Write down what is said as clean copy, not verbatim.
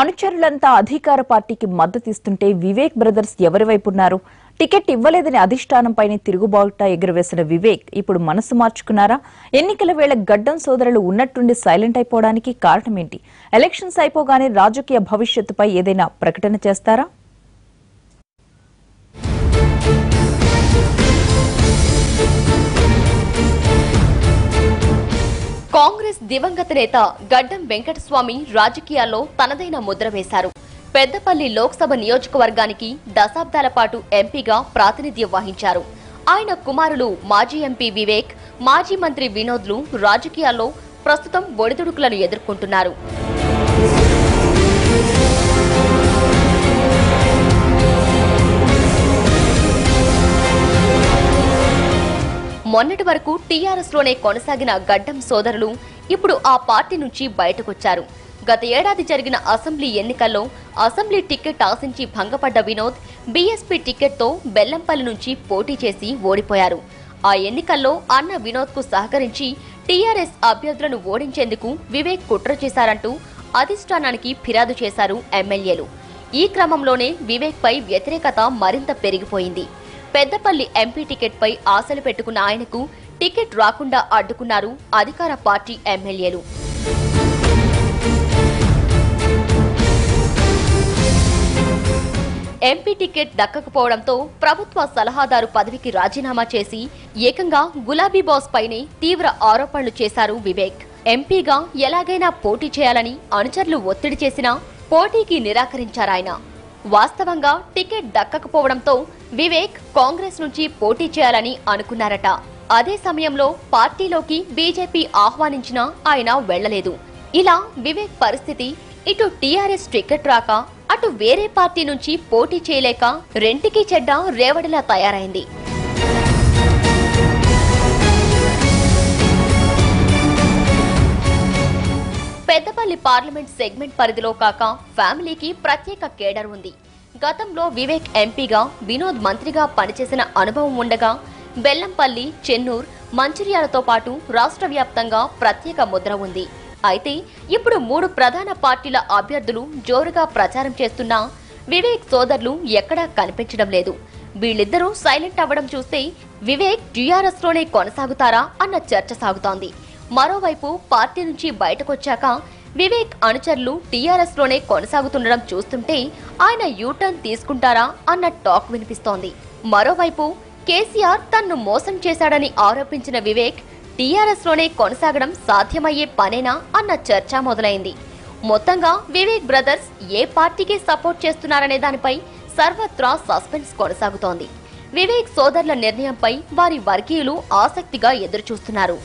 అనుచరులంతా అధికార పార్టీకి మద్దతిస్తుంటే వివేక్ బ్రదర్స్ ఎవరి వైపు ఉన్నారు? టికెట్ ఇవ్వలేదని అధిష్టానంపైనే తిరుగుబావుట ఎగురవేసిన వివేక్ ఇప్పుడు మనసు మార్చుకున్నారా? ఎన్నికల వేళ గడ్డం సోదరులు ఉన్నట్టుండి సైలెంట్ అయిపోవడానికి కారణమేంటి? ఎలక్షన్స్ అయిపోగానే రాజకీయ భవిష్యత్తుపై ఏదైనా ప్రకటన చేస్తారా? కాంగ్రెస్ దివంగత నేత గడ్డం వెంకటస్వామి రాజకీయాల్లో తనదైన ముద్ర వేశారు. పెద్దపల్లి లోక్సభ నియోజకవర్గానికి దశాబ్దాల పాటు ఎంపీగా ప్రాతినిధ్యం వహించారు. ఆయన కుమారులు మాజీ ఎంపీ వివేక్, మాజీ మంత్రి వినోద్లు రాజకీయాల్లో ప్రస్తుతం ఒడిదుడుకులను ఎదుర్కొంటున్నారు. మొన్నటి వరకు టీఆర్ఎస్ లోనే కొనసాగిన గడ్డం సోదరులు ఇప్పుడు ఆ పార్టీ నుంచి బయటకొచ్చారు. గత ఏడాది జరిగిన అసెంబ్లీ ఎన్నికల్లో అసెంబ్లీ టికెట్ ఆశించి భంగపడ్డ వినోద్ బీఎస్పీ టికెట్తో బెల్లంపల్లి నుంచి పోటీ చేసి ఓడిపోయారు. ఆ ఎన్నికల్లో అన్న వినోద్ కు సహకరించి టీఆర్ఎస్ అభ్యర్థులను ఓడించేందుకు వివేక్ కుట్ర చేశారంటూ అధిష్టానానికి ఫిర్యాదు చేశారు ఎమ్మెల్యేలు. ఈ క్రమంలోనే వివేక్ పై వ్యతిరేకత మరింత పెరిగిపోయింది. పెద్దపల్లి ఎంపీ టికెట్ పై ఆశలు పెట్టుకున్న ఆయనకు టికెట్ రాకుండా అడ్డుకున్నారు అధికార పార్టీ ఎమ్మెల్యేలు. ఎంపీ టికెట్ దక్కకపోవడంతో ప్రభుత్వ సలహాదారు పదవికి రాజీనామా చేసి ఏకంగా గులాబీ బాస్ పైనే తీవ్ర ఆరోపణలు చేశారు వివేక్. ఎంపీగా ఎలాగైనా పోటీ చేయాలని అనుచరులు ఒత్తిడి చేసినా పోటీకి నిరాకరించారాయన. వాస్తవంగా టికెట్ దక్కకపోవడంతో వివేక్ కాంగ్రెస్ నుంచి పోటీ చేయాలని అనుకున్నారట. అదే సమయంలో పార్టీలోకి బీజేపీ ఆహ్వానించినా ఆయన వెళ్లలేదు. ఇలా వివేక్ పరిస్థితి ఇటు టీఆర్ఎస్ టికెట్ రాక, అటు వేరే పార్టీ నుంచి పోటీ చేయలేక రెంటికి చెడ్డ రేవడిలా తయారైంది. పెద్దపల్లి పార్లమెంట్ సెగ్మెంట్ పరిధిలో కాక ఫ్యామిలీకి ప్రత్యేక కేడర్ ఉంది. గతంలో వివేక్ ఎంపీగా, వినోద్ మంత్రిగా పనిచేసిన అనుభవం ఉండగా బెల్లంపల్లి, చెన్నూర్, మంచిర్యాలతో పాటు రాష్ట్ర వ్యాప్తంగా ప్రత్యేక ముద్ర ఉంది. అయితే ఇప్పుడు 3 ప్రధాన పార్టీల అభ్యర్థులు జోరుగా ప్రచారం చేస్తున్నా వివేక్ సోదరులు ఎక్కడా కనిపించడం లేదు. వీళ్ళిద్దరూ సైలెంట్ అవ్వడం చూస్తే వివేక్ టీఆర్ఎస్ లోనే కొనసాగుతారా అన్న చర్చ సాగుతోంది. మరోవైపు పార్టీ నుంచి బయటకొచ్చాక వివేక్ అనుచరులు టీఆర్ఎస్ లోనే కొనసాగుతుండడం చూస్తుంటే ఆయన యూటర్న్ తీసుకుంటారా అన్న టాక్ వినిపిస్తోంది. మరోవైపు కేసీఆర్ తన్ను మోసం చేశాడని ఆరోపించిన వివేక్ టీఆర్ఎస్ లోనే కొనసాగడం సాధ్యమయ్యే పనేనా అన్న చర్చ మొదలైంది. మొత్తంగా వివేక్ బ్రదర్స్ ఏ పార్టీకి సపోర్ట్ చేస్తున్నారనే దానిపై సర్వత్రా సస్పెన్స్ కొనసాగుతోంది. వివేక్ సోదరుల నిర్ణయంపై వారి వర్గీయులు ఆసక్తిగా ఎదురుచూస్తున్నారు.